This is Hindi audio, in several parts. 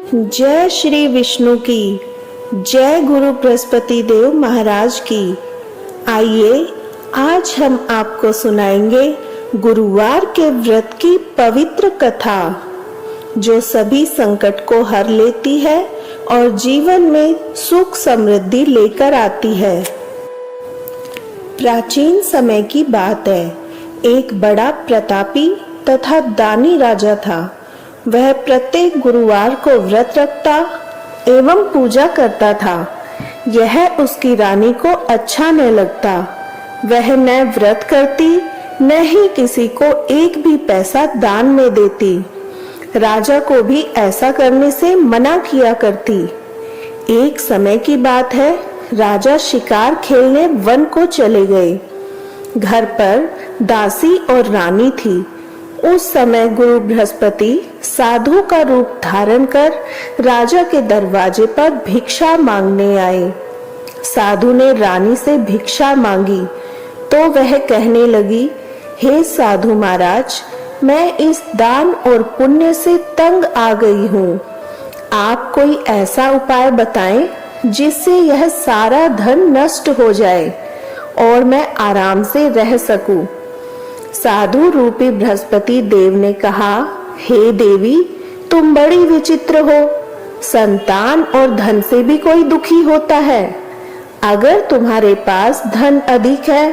जय श्री विष्णु की। जय गुरु बृहस्पति देव महाराज की। आइए आज हम आपको सुनाएंगे गुरुवार के व्रत की पवित्र कथा, जो सभी संकट को हर लेती है और जीवन में सुख समृद्धि लेकर आती है। प्राचीन समय की बात है। एक बड़ा प्रतापी तथा दानी राजा था। वह प्रत्येक गुरुवार को व्रत रखता एवं पूजा करता था। यह उसकी रानी को अच्छा न लगता। वह न व्रत करती न ही किसी को एक भी पैसा दान में देती। राजा को भी ऐसा करने से मना किया करती। एक समय की बात है, राजा शिकार खेलने वन को चले गए। घर पर दासी और रानी थी। उस समय गुरु बृहस्पति साधु का रूप धारण कर राजा के दरवाजे पर भिक्षा मांगने आए। साधु ने रानी से भिक्षा मांगी तो वह कहने लगी, हे साधु महाराज, मैं इस दान और पुण्य से तंग आ गई हूँ। आप कोई ऐसा उपाय बताएं जिससे यह सारा धन नष्ट हो जाए और मैं आराम से रह सकूं। साधु रूपी बृहस्पति देव ने कहा, हे देवी, तुम बड़ी विचित्र हो। संतान और धन से भी कोई दुखी होता है। अगर तुम्हारे पास धन अधिक है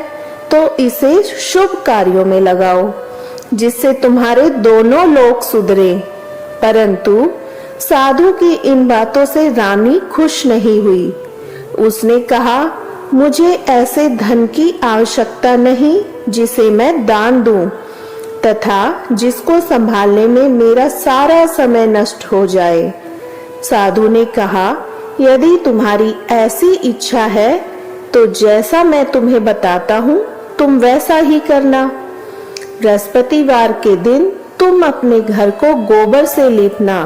तो इसे शुभ कार्यों में लगाओ, जिससे तुम्हारे दोनों लोग सुधरे। परंतु साधु की इन बातों से रानी खुश नहीं हुई। उसने कहा, मुझे ऐसे धन की आवश्यकता नहीं जिसे मैं दान दूं तथा जिसको संभालने में मेरा सारा समय नष्ट हो जाए। साधु ने कहा, यदि तुम्हारी ऐसी इच्छा है तो जैसा मैं तुम्हें बताता हूँ तुम वैसा ही करना। बृहस्पतिवार के दिन तुम अपने घर को गोबर से लीपना,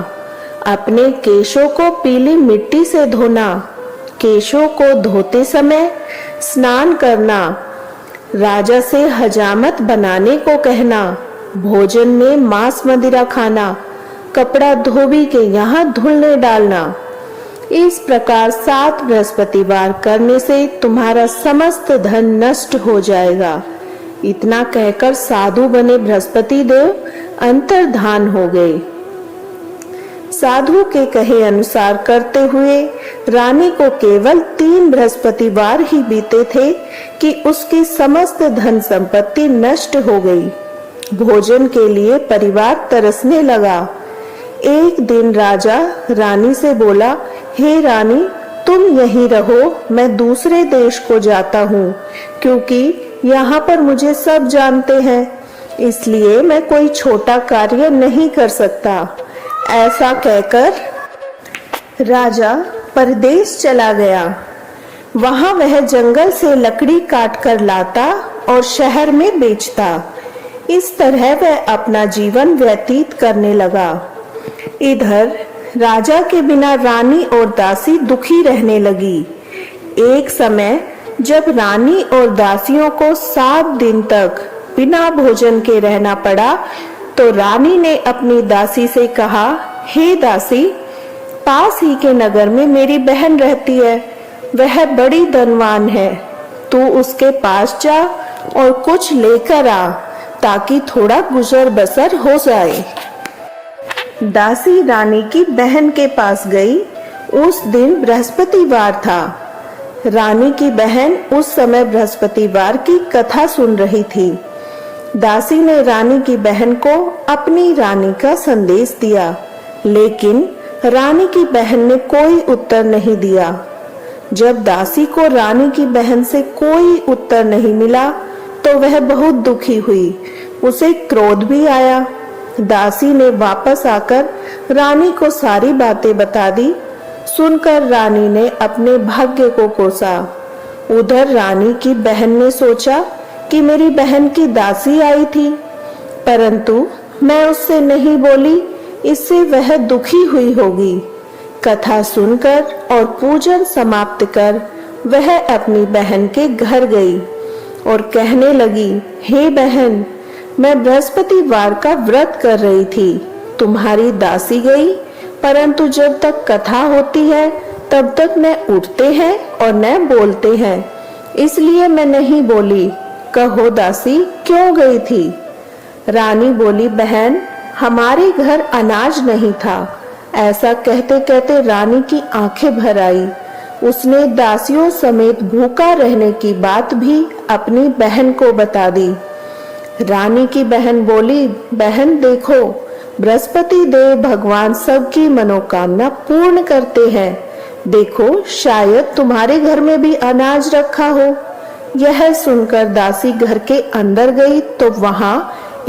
अपने केशों को पीली मिट्टी से धोना, केशों को धोते समय स्नान करना, राजा से हजामत बनाने को कहना, भोजन में मांस मदिरा खाना, कपड़ा धोबी के यहाँ धुलने डालना। इस प्रकार 7 बृहस्पतिवार करने से तुम्हारा समस्त धन नष्ट हो जाएगा। इतना कहकर साधु बने बृहस्पति देव अंतर्धान हो गए। साधु के कहे अनुसार करते हुए रानी को केवल 3 बृहस्पतिवार ही बीते थे कि उसकी समस्त धन संपत्ति नष्ट हो गई। भोजन के लिए परिवार तरसने लगा। एक दिन राजा रानी से बोला, हे रानी, तुम यहीं रहो, मैं दूसरे देश को जाता हूँ, क्योंकि यहाँ पर मुझे सब जानते हैं, इसलिए मैं कोई छोटा कार्य नहीं कर सकता। ऐसा कहकर राजा परदेश चला गया। वहां वह जंगल से लकड़ी काट कर लाता और शहर में बेचता। इस तरह वह अपना जीवन व्यतीत करने लगा। इधर राजा के बिना रानी और दासी दुखी रहने लगी। एक समय जब रानी और दासियों को 7 दिन तक बिना भोजन के रहना पड़ा तो रानी ने अपनी दासी से कहा, हे दासी, पास ही के नगर में मेरी बहन रहती है। वह बड़ी धनवान है। तू उसके पास जा और कुछ लेकर आ ताकि थोड़ा गुजर बसर हो जाए। दासी रानी की बहन के पास गई। उस दिन बृहस्पतिवार था। रानी की बहन उस समय बृहस्पतिवार की कथा सुन रही थी। दासी ने रानी की बहन को अपनी रानी का संदेश दिया, लेकिन रानी की बहन ने कोई उत्तर नहीं दिया। जब दासी को रानी की बहन से कोई उत्तर नहीं मिला तो वह बहुत दुखी हुई। उसे क्रोध भी आया। दासी ने वापस आकर रानी को सारी बातें बता दी। सुनकर रानी ने अपने भाग्य को कोसा। उधर रानी की बहन ने सोचा कि मेरी बहन की दासी आई थी, परंतु मैं उससे नहीं बोली, इससे वह दुखी हुई होगी। कथा सुनकर और पूजन समाप्त कर वह अपनी बहन के घर गई और कहने लगी, हे बहन, मैं बृहस्पतिवार का व्रत कर रही थी। तुम्हारी दासी गई परंतु जब तक कथा होती है तब तक न उठते हैं और न बोलते हैं, इसलिए मैं नहीं बोली। कहो दासी, क्यों गई थी? रानी बोली, बहन, हमारे घर अनाज नहीं था। ऐसा कहते कहते रानी की आंखें भर आई। उसने दासियों समेत भूखा रहने की बात भी अपनी बहन को बता दी। रानी की बहन बोली, बहन देखो, बृहस्पति देव भगवान सबकी मनोकामना पूर्ण करते हैं। देखो, शायद तुम्हारे घर में भी अनाज रखा हो। यह सुनकर दासी घर के अंदर गई तो वहां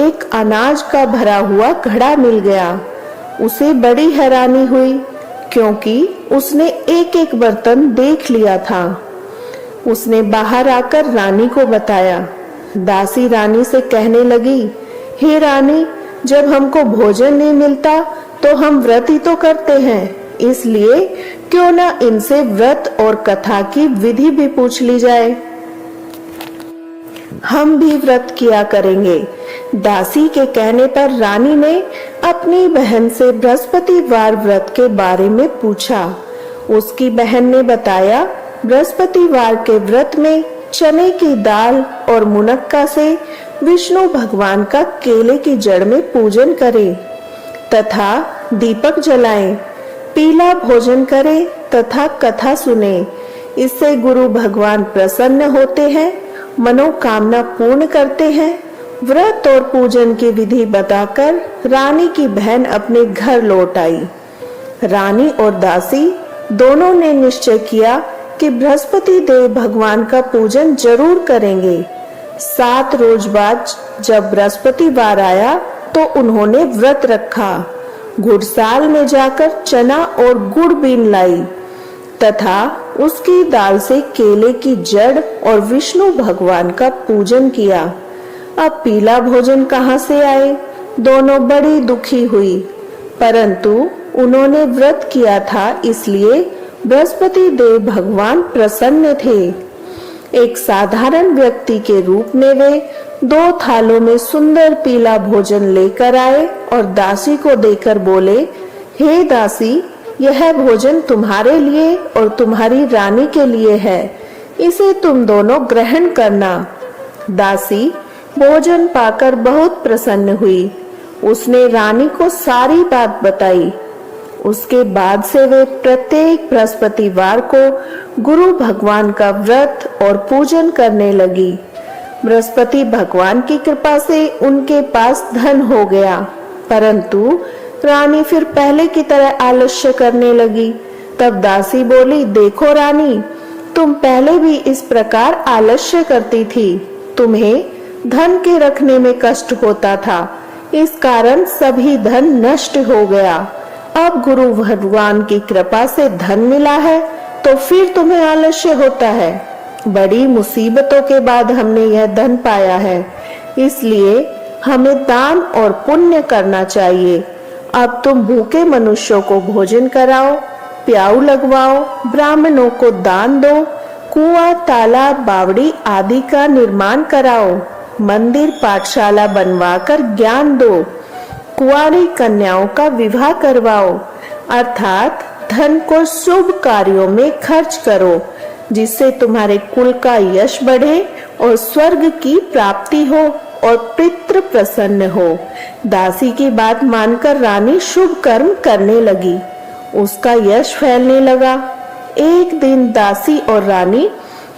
एक अनाज का भरा हुआ घड़ा मिल गया। उसे बड़ी हैरानी हुई, क्योंकि उसने एक एक बर्तन देख लिया था। उसने बाहर आकर रानी को बताया। दासी रानी से कहने लगी, हे रानी, जब हमको भोजन नहीं मिलता तो हम व्रत ही तो करते हैं, इसलिए क्यों ना इनसे व्रत और कथा की विधि भी पूछ ली जाए। हम भी व्रत किया करेंगे। दासी के कहने पर रानी ने अपनी बहन से बृहस्पतिवार व्रत के बारे में पूछा। उसकी बहन ने बताया, बृहस्पतिवार के व्रत में चने की दाल और मुनक्का से विष्णु भगवान का केले की जड़ में पूजन करें तथा दीपक जलाएं, पीला भोजन करें तथा कथा सुने। इससे गुरु भगवान प्रसन्न होते हैं, मनोकामना पूर्ण करते हैं। व्रत और पूजन की विधि बताकर रानी की बहन अपने घर लौट आई। रानी और दासी दोनों ने निश्चय किया कि बृहस्पति देव भगवान का पूजन जरूर करेंगे। 7 रोज बाद जब बृहस्पतिवार आया तो उन्होंने व्रत रखा। घुड़साल में जाकर चना और गुड़ बीन लाई तथा उसकी दाल से केले की जड़ और विष्णु भगवान का पूजन किया। अब पीला भोजन कहाँ से आए? दोनों बड़ी दुखी हुई, परंतु उन्होंने व्रत किया था, इसलिए बृहस्पति देव भगवान प्रसन्न थे। एक साधारण व्यक्ति के रूप में वे 2 थालों में सुंदर पीला भोजन लेकर आए और दासी को देकर बोले, हे दासी, यह भोजन तुम्हारे लिए और तुम्हारी रानी के लिए है, इसे तुम दोनों ग्रहण करना। दासी भोजन पाकर बहुत प्रसन्न हुई। उसने रानी को सारी बात बताई। उसके बाद से वे प्रत्येक बृहस्पतिवार को गुरु भगवान का व्रत और पूजन करने लगी। बृहस्पति भगवान की कृपा से उनके पास धन हो गया, परंतु रानी फिर पहले की तरह आलस्य करने लगी। तब दासी बोली, देखो रानी, तुम पहले भी इस प्रकार आलस्य करती थी। तुम्हें धन के रखने में कष्ट होता था, इस कारण सभी धन नष्ट हो गया। अब गुरु भगवान की कृपा से धन मिला है तो फिर तुम्हें आलस्य होता है। बड़ी मुसीबतों के बाद हमने यह धन पाया है, इसलिए हमें दान और पुण्य करना चाहिए। अब तुम भूखे मनुष्यों को भोजन कराओ, प्याऊ लगवाओ, ब्राह्मणों को दान दो, कुआं, तालाब, बावड़ी आदि का निर्माण कराओ, मंदिर पाठशाला बनवाकर ज्ञान दो, कुंवारी कन्याओं का विवाह करवाओ, अर्थात धन को शुभ कार्यों में खर्च करो, जिससे तुम्हारे कुल का यश बढ़े और स्वर्ग की प्राप्ति हो और पितृ प्रसन्न हो। दासी की बात मानकर रानी शुभ कर्म करने लगी। उसका यश फैलने लगा। एक दिन दासी और रानी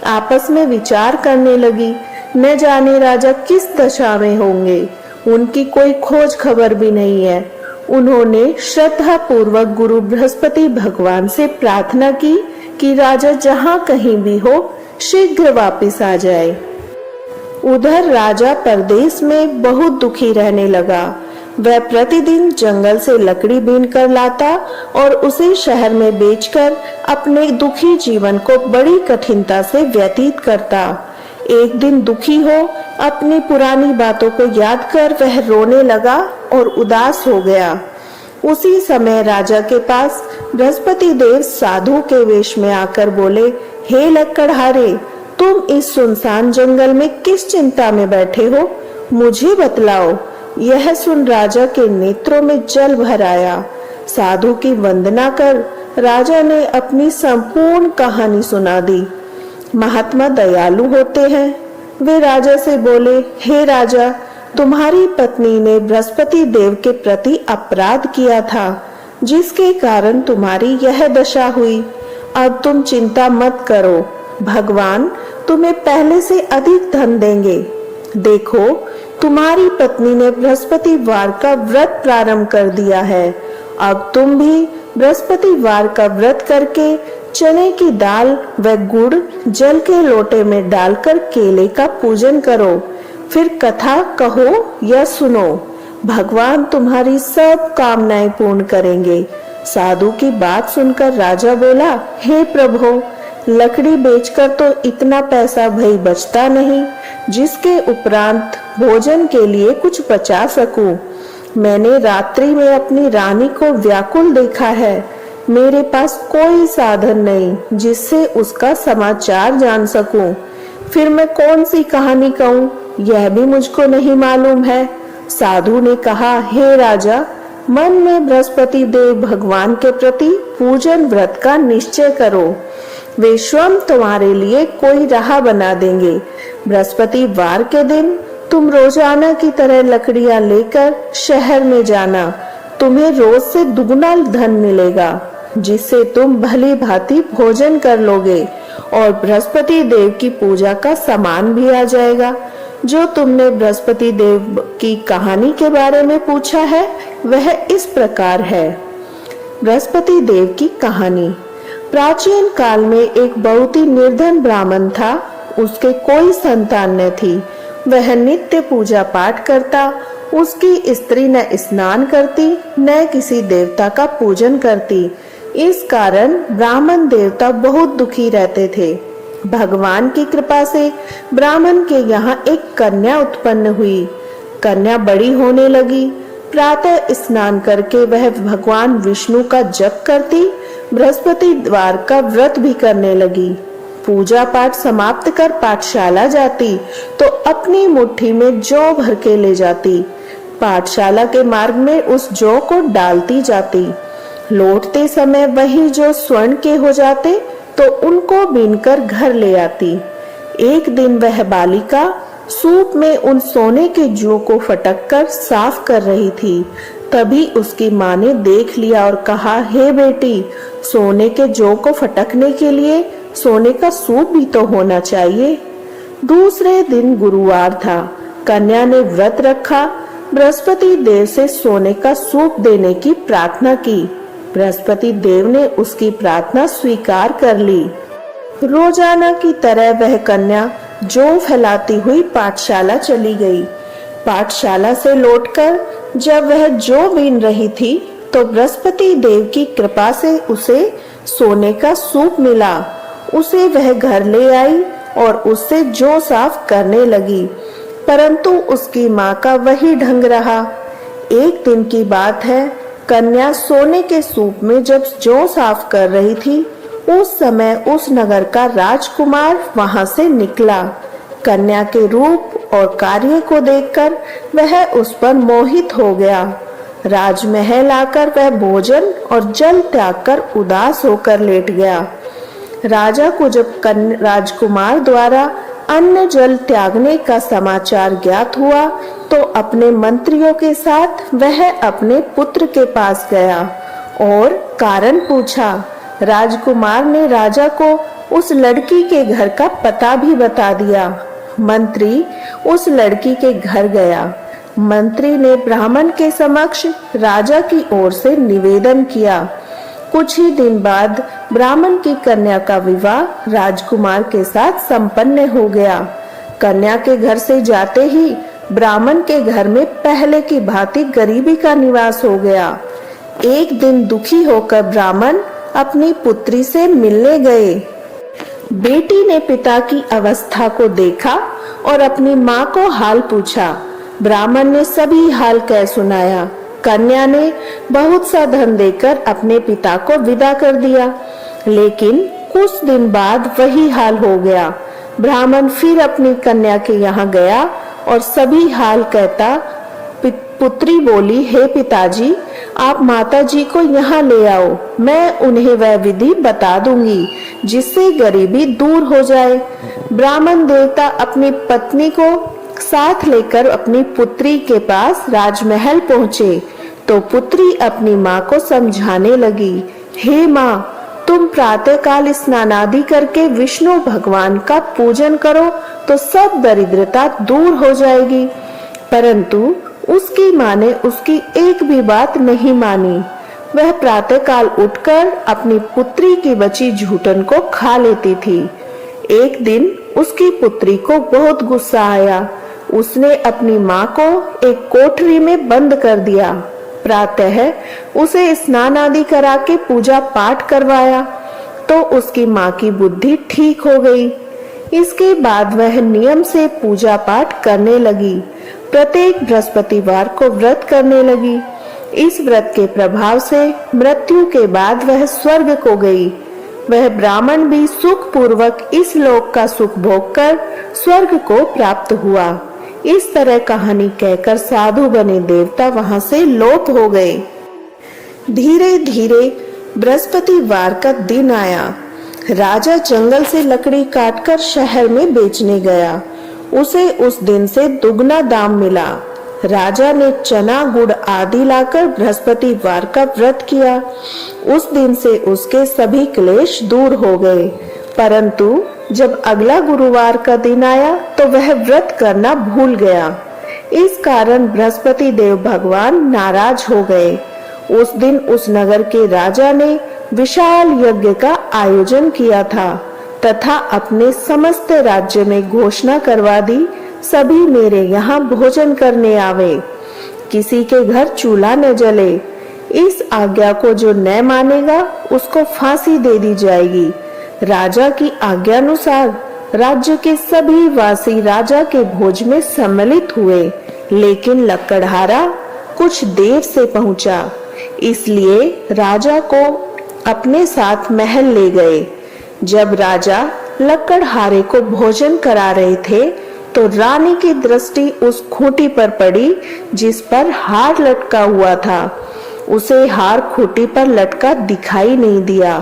आपस में विचार करने लगी, न जाने राजा किस दशा में होंगे, उनकी कोई खोज खबर भी नहीं है। उन्होंने श्रद्धा पूर्वक गुरु बृहस्पति भगवान से प्रार्थना की कि राजा जहाँ कहीं भी हो शीघ्र वापस आ जाए। उधर राजा परदेश में बहुत दुखी रहने लगा। वह प्रतिदिन जंगल से लकड़ी बीन कर लाता और उसे शहर में बेचकर अपने दुखी जीवन को बड़ी कठिनता से व्यतीत करता। एक दिन दुखी हो अपनी पुरानी बातों को याद कर वह रोने लगा और उदास हो गया। उसी समय राजा के पास बृहस्पति देव साधु के वेश में आकर बोले, हे लकड़हारे, तुम इस सुनसान जंगल में किस चिंता में बैठे हो, मुझे बतलाओ। यह सुन राजा के नेत्रों में जल भर आया। साधु की वंदना कर राजा ने अपनी संपूर्ण कहानी सुना दी। महात्मा दयालु होते हैं। वे राजा से बोले, हे राजा, तुम्हारी पत्नी ने बृहस्पति देव के प्रति अपराध किया था, जिसके कारण तुम्हारी यह दशा हुई। अब तुम चिंता मत करो, भगवान तुम्हें पहले से अधिक धन देंगे। देखो, तुम्हारी पत्नी ने बृहस्पतिवार का व्रत प्रारंभ कर दिया है। अब तुम भी बृहस्पतिवार का व्रत करके चने की दाल व गुड़ जल के लोटे में डालकर केले का पूजन करो। फिर कथा कहो या सुनो, भगवान तुम्हारी सब कामनाएं पूर्ण करेंगे। साधु की बात सुनकर राजा बोला, हे प्रभु, लकड़ी बेचकर तो इतना पैसा भई बचता नहीं, जिसके उपरांत भोजन के लिए कुछ बचा सकूं। मैंने रात्रि में अपनी रानी को व्याकुल देखा है। मेरे पास कोई साधन नहीं जिससे उसका समाचार जान सकूं। फिर मैं कौन सी कहानी कहूं, यह भी मुझको नहीं मालूम है। साधु ने कहा, हे राजा, मन में बृहस्पति देव भगवान के प्रति पूजन व्रत का निश्चय करो। वे स्वयं तुम्हारे लिए कोई राह बना देंगे। बृहस्पतिवार के दिन तुम रोजाना की तरह लकड़ियां लेकर शहर में जाना। तुम्हें रोज से दुगना धन मिलेगा, जिससे तुम भली भांति भोजन कर लोगे और बृहस्पति देव की पूजा का सामान भी आ जाएगा। जो तुमने बृहस्पति देव की कहानी के बारे में पूछा है, वह इस प्रकार है। बृहस्पति देव की कहानी। प्राचीन काल में एक बहुत ही निर्धन ब्राह्मण था। उसके कोई संतान न थी। वह नित्य पूजा पाठ करता। उसकी स्त्री न स्नान करती, न किसी देवता का पूजन करती। इस कारण ब्राह्मण देवता बहुत दुखी रहते थे। भगवान की कृपा से ब्राह्मण के यहाँ एक कन्या उत्पन्न हुई। कन्या बड़ी होने लगी। प्रातः स्नान करके वह भगवान विष्णु का जप करती, बृहस्पतिवार का व्रत भी करने लगी। पूजा पाठ समाप्त कर पाठशाला जाती तो अपनी मुट्ठी में जौ भर के ले जाती। पाठशाला के मार्ग में उस जौ को डालती जाती। लौटते समय वही जो स्वर्ण के हो जाते तो उनको बीनकर घर ले आती। एक दिन वह बालिका सूप में उन सोने के जौ को फटककर साफ कर रही थी। तभी उसकी माँ ने देख लिया और कहा, हे बेटी, सोने के जौ को फटकने के लिए सोने का सूप भी तो होना चाहिए। दूसरे दिन गुरुवार था। कन्या ने व्रत रखा। बृहस्पति देव से सोने का सूप देने की प्रार्थना की। बृहस्पति देव ने उसकी प्रार्थना स्वीकार कर ली। रोजाना की तरह वह कन्या जौ फैलाती हुई पाठशाला चली गई। पाठशाला से लौटकर जब वह जौ बीन रही थी तो बृहस्पति देव की कृपा से उसे सोने का सूप मिला। उसे वह घर ले आई और उससे जौ साफ करने लगी, परंतु उसकी माँ का वही ढंग रहा। एक दिन की बात है, कन्या सोने के सूप में जब जौ साफ कर रही थी, उस समय उस नगर का राजकुमार वहां से निकला। कन्या के रूप और कार्य को देखकर वह उस पर मोहित हो गया। राजमहल आकर वह भोजन और जल त्याग कर उदास होकर लेट गया। राजा को जब राजकुमार द्वारा अन्न जल त्यागने का समाचार ज्ञात हुआ तो अपने मंत्रियों के साथ वह अपने पुत्र के पास गया और कारण पूछा। राजकुमार ने राजा को उस लड़की के घर का पता भी बता दिया। मंत्री उस लड़की के घर गया। मंत्री ने ब्राह्मण के समक्ष राजा की ओर से निवेदन किया। कुछ ही दिन बाद ब्राह्मण की कन्या का विवाह राजकुमार के साथ संपन्न हो गया। कन्या के घर से जाते ही ब्राह्मण के घर में पहले की भांति गरीबी का निवास हो गया। एक दिन दुखी होकर ब्राह्मण अपनी पुत्री से मिलने गए। बेटी ने पिता की अवस्था को देखा और अपनी माँ को हाल पूछा। ब्राह्मण ने सभी हाल कह सुनाया। कन्या ने बहुत सा धन देकर अपने पिता को विदा कर दिया, लेकिन कुछ दिन बाद वही हाल हो गया। ब्राह्मण फिर अपनी कन्या के यहाँ गया और सभी हाल कहता पुत्री बोली, हे पिताजी, आप माता जी को यहाँ ले आओ, मैं उन्हें वह विधि बता दूंगी जिससे गरीबी दूर हो जाए। ब्राह्मण देवता अपनी पत्नी को साथ लेकर अपनी पुत्री के पास राजमहल पहुँचे तो पुत्री अपनी माँ को समझाने लगी, हे माँ, तुम प्रातःकाल स्नान आदि करके विष्णु भगवान का पूजन करो तो सब दरिद्रता दूर हो जाएगी। परंतु उसकी माँ ने उसकी एक भी बात नहीं मानी। वह प्रातःकाल उठकर अपनी पुत्री की बची झूठन को खा लेती थी। एक दिन उसकी पुत्री को बहुत गुस्सा आया। उसने अपनी माँ को एक कोठरी में बंद कर दिया। प्रातः उसे स्नान आदि करा के पूजा पाठ करवाया तो उसकी माँ की बुद्धि ठीक हो गई। इसके बाद वह नियम से पूजा पाठ करने लगी। प्रत्येक बृहस्पतिवार को व्रत करने लगी। इस व्रत के प्रभाव से मृत्यु के बाद वह स्वर्ग को गई। वह ब्राह्मण भी सुख पूर्वक इस लोक का सुख भोग कर स्वर्ग को प्राप्त हुआ। इस तरह कहानी कहकर साधु बने देवता वहां से लोप हो गए। धीरे धीरे बृहस्पतिवार का दिन आया। राजा जंगल से लकड़ी काटकर शहर में बेचने गया। उसे उस दिन से दुगना दाम मिला। राजा ने चना गुड़ आदि लाकर बृहस्पतिवार का व्रत किया। उस दिन से उसके सभी क्लेश दूर हो गए। परंतु जब अगला गुरुवार का दिन आया तो वह व्रत करना भूल गया। इस कारण बृहस्पति देव भगवान नाराज हो गए। उस दिन उस नगर के राजा ने विशाल यज्ञ का आयोजन किया था तथा अपने समस्त राज्य में घोषणा करवा दी, सभी मेरे यहाँ भोजन करने आवे, किसी के घर चूल्हा न जले। इस आज्ञा को जो न मानेगा उसको फांसी दे दी जाएगी। राजा की आज्ञानुसार राज्य के सभी वासी राजा के भोज में सम्मिलित हुए, लेकिन लकड़हारा कुछ देर से पहुंचा, इसलिए राजा को अपने साथ महल ले गए। जब राजा लकड़हारे को भोजन करा रहे थे तो रानी की दृष्टि उस खूंटी पर पड़ी जिस पर हार लटका हुआ था। उसे हार खूंटी पर लटका दिखाई नहीं दिया।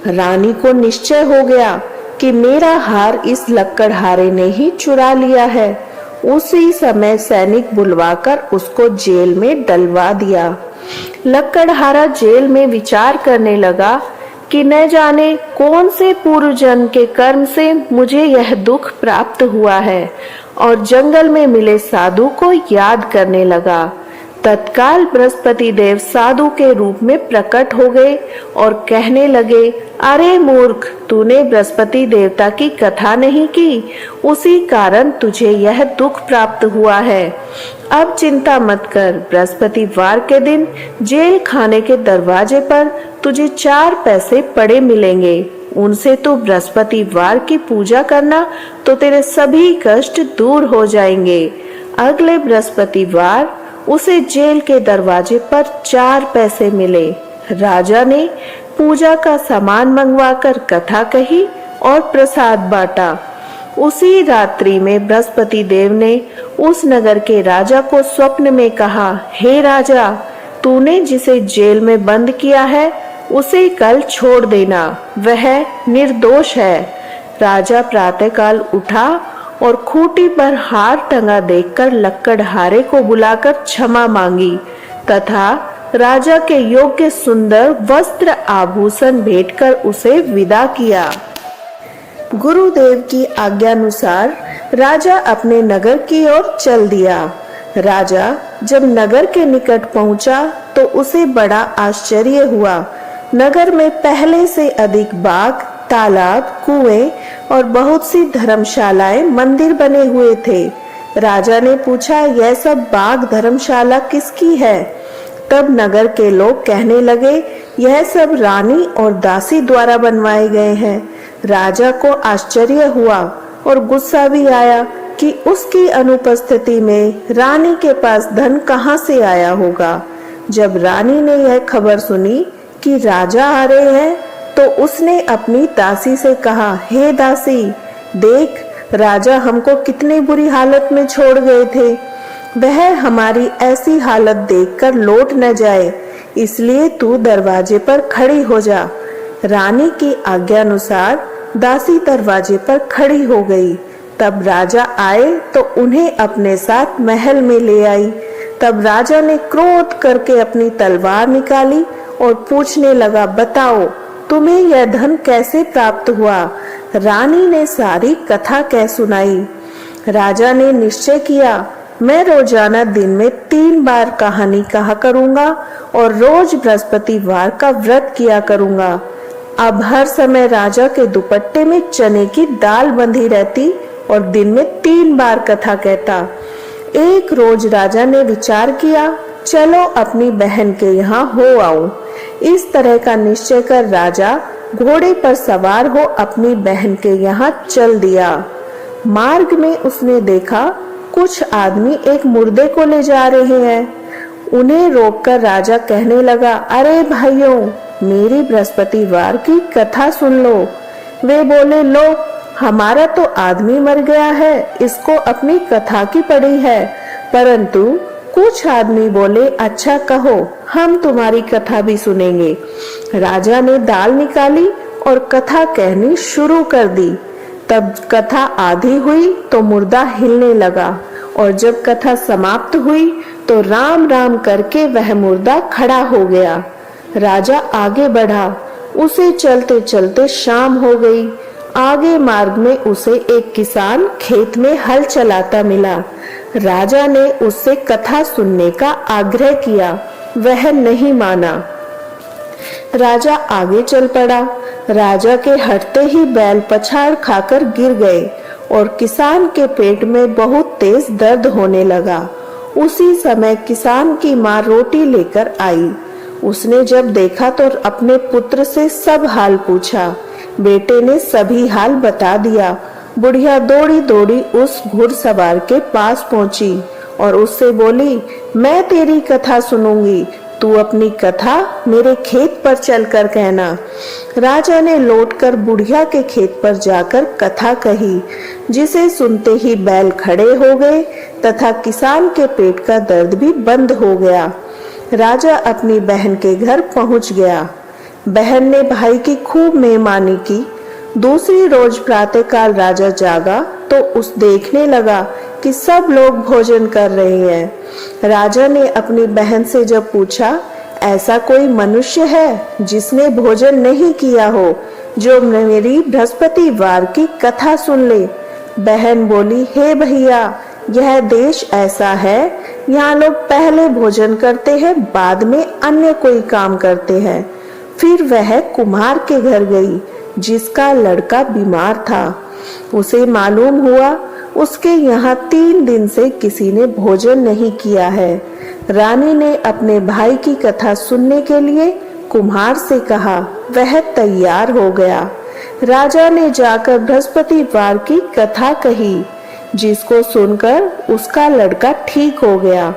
रानी को निश्चय हो गया कि मेरा हार इस लकड़हारे ने ही चुरा लिया है। उसी समय सैनिक बुलवाकर उसको जेल में डलवा दिया। लकड़हारा जेल में विचार करने लगा कि न जाने कौन से पूर्व जन्म के कर्म से मुझे यह दुख प्राप्त हुआ है, और जंगल में मिले साधु को याद करने लगा। तत्काल बृहस्पति देव साधु के रूप में प्रकट हो गए और कहने लगे, अरे मूर्ख, तूने बृहस्पति देवता की कथा नहीं की, उसी कारण तुझे यह दुख प्राप्त हुआ है। अब चिंता मत कर, बृहस्पतिवार के दिन जेल खाने के दरवाजे पर तुझे 4 पैसे पड़े मिलेंगे। उनसे तू बृहस्पतिवार की पूजा करना तो तेरे सभी कष्ट दूर हो जाएंगे। अगले बृहस्पतिवार उसे जेल के दरवाजे पर 4 पैसे मिले। राजा ने पूजा का सामान मंगवाकर कथा कही और प्रसाद बांटा। उसी रात्रि में बृहस्पति देव ने उस नगर के राजा को स्वप्न में कहा, हे राजा, तूने जिसे जेल में बंद किया है उसे कल छोड़ देना, वह निर्दोष है। राजा प्रातःकाल उठा और खूंटी पर हार टंगा देखकर लकड़हारे को बुलाकर क्षमा मांगी तथा राजा के योग्य सुंदर वस्त्र आभूषण भेंटकर उसे विदा किया। गुरुदेव की आज्ञानुसार राजा अपने नगर की ओर चल दिया। राजा जब नगर के निकट पहुंचा तो उसे बड़ा आश्चर्य हुआ। नगर में पहले से अधिक बाग, तालाब, कुएं और बहुत सी धर्मशालाएं, मंदिर बने हुए थे। राजा ने पूछा, यह सब बाग धर्मशाला किसकी है? तब नगर के लोग कहने लगे, यह सब रानी और दासी द्वारा बनवाए गए हैं। राजा को आश्चर्य हुआ और गुस्सा भी आया कि उसकी अनुपस्थिति में रानी के पास धन कहां से आया होगा। जब रानी ने यह खबर सुनी कि राजा आ रहे हैं तो उसने अपनी दासी से कहा, हे दासी, देख, राजा हमको कितनी बुरी हालत में छोड़ गए थे। वह हमारी ऐसी हालत देखकर लौट न जाए, इसलिए तू दरवाजे पर खड़ी हो जा। रानी की आज्ञानुसार दासी दरवाजे पर खड़ी हो गई। तब राजा आए तो उन्हें अपने साथ महल में ले आई। तब राजा ने क्रोध करके अपनी तलवार निकाली और पूछने लगा, बताओ तुम्हें यह धन कैसे प्राप्त हुआ? रानी ने सारी कथा कह सुनाई। राजा ने निश्चय किया, मैं रोजाना दिन में 3 बार कहानी कहा करूंगा और रोज बृहस्पतिवार का व्रत किया करूंगा। अब हर समय राजा के दुपट्टे में चने की दाल बंधी रहती और दिन में 3 बार कथा कहता। एक रोज राजा ने विचार किया, चलो अपनी बहन के यहाँ हो आऊं। इस तरह का निश्चय कर राजा घोड़े पर सवार हो अपनी बहन के यहाँ चल दिया। मार्ग में उसने देखा कुछ आदमी एक मुर्दे को ले जा रहे हैं। उन्हें रोककर राजा कहने लगा, अरे भाइयों, मेरी बृहस्पतिवार की कथा सुन लो। वे बोले, लो, हमारा तो आदमी मर गया है, इसको अपनी कथा की पड़ी है। परंतु कुछ आदमी बोले, अच्छा कहो, हम तुम्हारी कथा भी सुनेंगे। राजा ने दाल निकाली और कथा कहनी शुरू कर दी। तब कथा आधी हुई तो मुर्दा हिलने लगा और जब कथा समाप्त हुई तो राम राम करके वह मुर्दा खड़ा हो गया। राजा आगे बढ़ा। उसे चलते चलते शाम हो गई। आगे मार्ग में उसे एक किसान खेत में हल चलाता मिला। राजा ने उससे कथा सुनने का आग्रह किया, वह नहीं माना। राजा आगे चल पड़ा। राजा के हटते ही बैल पछाड़ खाकर गिर गए और किसान के पेट में बहुत तेज दर्द होने लगा। उसी समय किसान की माँ रोटी लेकर आई। उसने जब देखा तो अपने पुत्र से सब हाल पूछा। बेटे ने सभी हाल बता दिया। बुढ़िया दौड़ी दौड़ी उस घुड़सवार के पास पहुंची और उससे बोली, मैं तेरी कथा सुनूंगी, तू अपनी कथा मेरे खेत पर चलकर कहना। राजा ने लौटकर बुढ़िया के खेत पर जाकर कथा कही, जिसे सुनते ही बैल खड़े हो गए तथा किसान के पेट का दर्द भी बंद हो गया। राजा अपनी बहन के घर पहुंच गया। बहन ने भाई की खूब मेहमानी की। दूसरी रोज प्रातःकाल राजा जागा तो उस देखने लगा कि सब लोग भोजन कर रहे हैं। राजा ने अपनी बहन से जब पूछा, ऐसा कोई मनुष्य है जिसने भोजन नहीं किया हो, जो मेरी बृहस्पतिवार की कथा सुन ले? बहन बोली, हे भैया, यह देश ऐसा है, यहाँ लोग पहले भोजन करते हैं, बाद में अन्य कोई काम करते हैं। फिर वह कुम्हार के घर गई जिसका लड़का बीमार था। उसे मालूम हुआ उसके यहाँ 3 दिन से किसी ने भोजन नहीं किया है। रानी ने अपने भाई की कथा सुनने के लिए कुम्हार से कहा। वह तैयार हो गया। राजा ने जाकर बृहस्पतिवार की कथा कही, जिसको सुनकर उसका लड़का ठीक हो गया।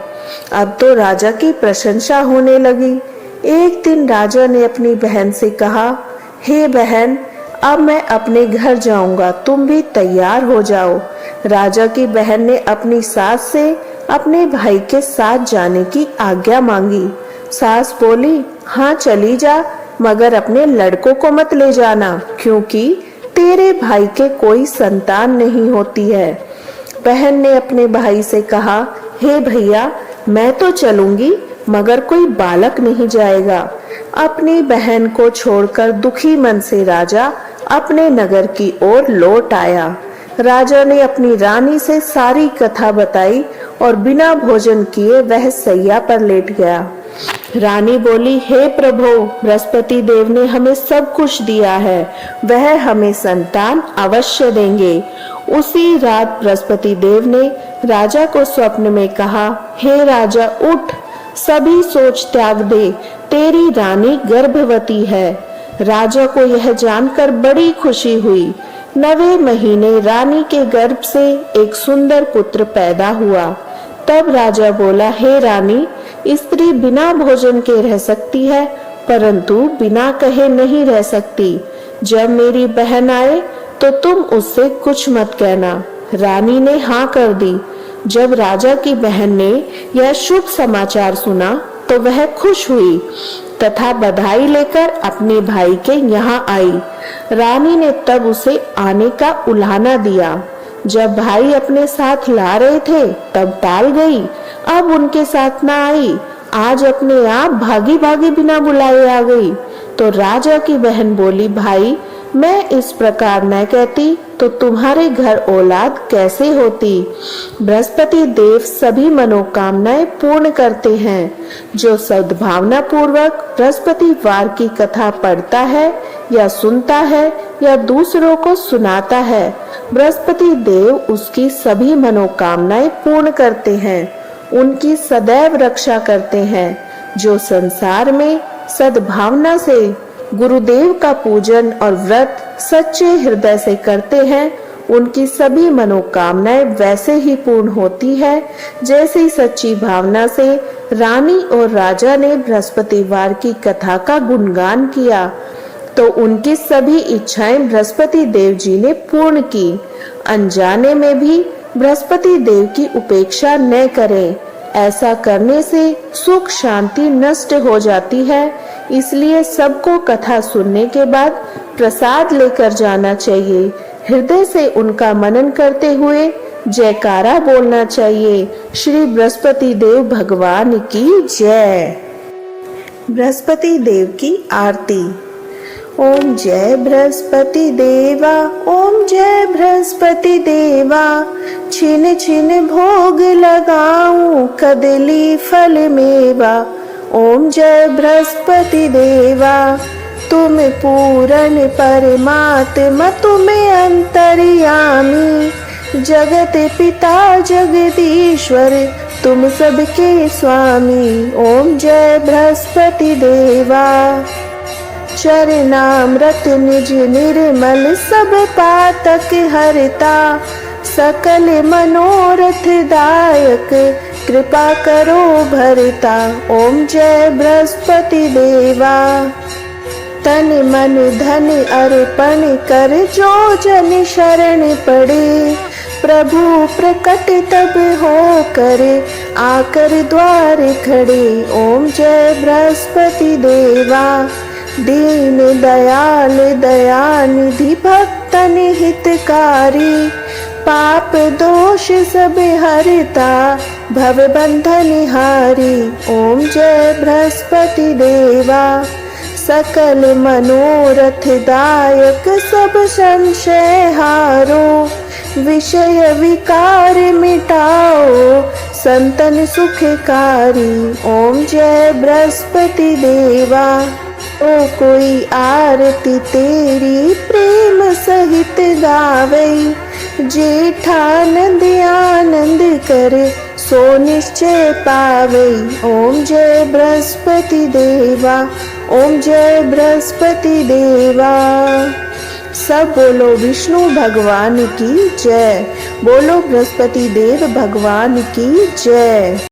अब तो राजा की प्रशंसा होने लगी। एक दिन राजा ने अपनी बहन से कहा, हे बहन, अब मैं अपने घर जाऊंगा, तुम भी तैयार हो जाओ। राजा की बहन ने अपनी सास से अपने भाई के साथ जाने की आज्ञा मांगी। सास बोली, हाँ चली जा, मगर अपने लड़कों को मत ले जाना, क्योंकि तेरे भाई के कोई संतान नहीं होती है। बहन ने अपने भाई से कहा, हे भैया, मैं तो चलूंगी, मगर कोई बालक नहीं जाएगा। अपनी बहन को छोड़कर दुखी मन से राजा अपने नगर की ओर लौट आया। राजा ने अपनी रानी से सारी कथा बताई और बिना भोजन किए वह सैया पर लेट गया। रानी बोली, हे प्रभु, बृहस्पति देव ने हमें सब कुछ दिया है, वह हमें संतान अवश्य देंगे। उसी रात बृहस्पति देव ने राजा को स्वप्न में कहा, हे राजा, उठ, सभी सोच त्याग दे, तेरी रानी गर्भवती है। राजा को यह जानकर बड़ी खुशी हुई। 9वें महीने रानी के गर्भ से एक सुंदर पुत्र पैदा हुआ। तब राजा बोला, हे रानी, स्त्री बिना भोजन के रह सकती है, परंतु बिना कहे नहीं रह सकती। जब मेरी बहन आए तो तुम उससे कुछ मत कहना। रानी ने हाँ कर दी। जब राजा की बहन ने यह शुभ समाचार सुना तो वह खुश हुई तथा बधाई लेकर अपने भाई के यहाँ आई। रानी ने तब उसे आने का उलाहना दिया। जब भाई अपने साथ ला रहे थे तब टाल गई, अब उनके साथ ना आई, आज अपने आप भागी भागी बिना बुलाए आ गई। तो राजा की बहन बोली, भाई मैं इस प्रकार न कहती तो तुम्हारे घर औलाद कैसे होती। बृहस्पति देव सभी मनोकामनाएं पूर्ण करते हैं। जो सद्भावना पूर्वक बृहस्पतिवार की कथा पढ़ता है या सुनता है या दूसरों को सुनाता है, बृहस्पति देव उसकी सभी मनोकामनाएं पूर्ण करते हैं, उनकी सदैव रक्षा करते हैं। जो संसार में सद्भावना से गुरुदेव का पूजन और व्रत सच्चे हृदय से करते हैं, उनकी सभी मनोकामनाएं वैसे ही पूर्ण होती है जैसे सच्ची भावना से रानी और राजा ने बृहस्पतिवार की कथा का गुणगान किया तो उनकी सभी इच्छाएं बृहस्पति देव जी ने पूर्ण की। अनजाने में भी बृहस्पति देव की उपेक्षा न करें, ऐसा करने से सुख शांति नष्ट हो जाती है। इसलिए सबको कथा सुनने के बाद प्रसाद लेकर जाना चाहिए। हृदय से उनका मनन करते हुए जयकारा बोलना चाहिए। श्री बृहस्पति देव भगवान की जय। बृहस्पति देव की आरती। ओम जय बृहस्पति देवा, ओम जय बृहस्पति देवा, छिन छिन भोग लगाऊं कदली फल मेवा। ओम जय बृहस्पति देवा, तुम पूर्ण परमात्मा, तुम अंतर्यामी, जगत पिता जगदीश्वर, तुम सबके स्वामी। ओम जय बृहस्पति देवा, चरणामृत निज निर्मल, सब पातक हरता, सकल मनोरथ दायक, कृपा करो भरता। ओम जय बृहस्पति देवा, तन मन धन अर्पण कर जो जन शरण पड़े, प्रभु प्रकट तब हो कर आकर द्वार खड़े। ओम जय बृहस्पति देवा, दीन दयाल दयानिधि, भक्तन हितकारी, पाप दोष सब हरता, भव बंधन हारी। ओम जय बृहस्पति देवा, सकल मनोरथ दायक, सब संशय हारो, विषय विकार मिटाओ, संतन सुखकारी। ओम जय बृहस्पति देवा, ओ कोई आरती तेरी प्रेम सहित गावई, जेठानंद आनंद कर सो निश्चय पावई। ओम जय बृहस्पति देवा, ओम जय बृहस्पति देवा। सब बोलो विष्णु भगवान की जय, बोलो बृहस्पति देव भगवान की जय।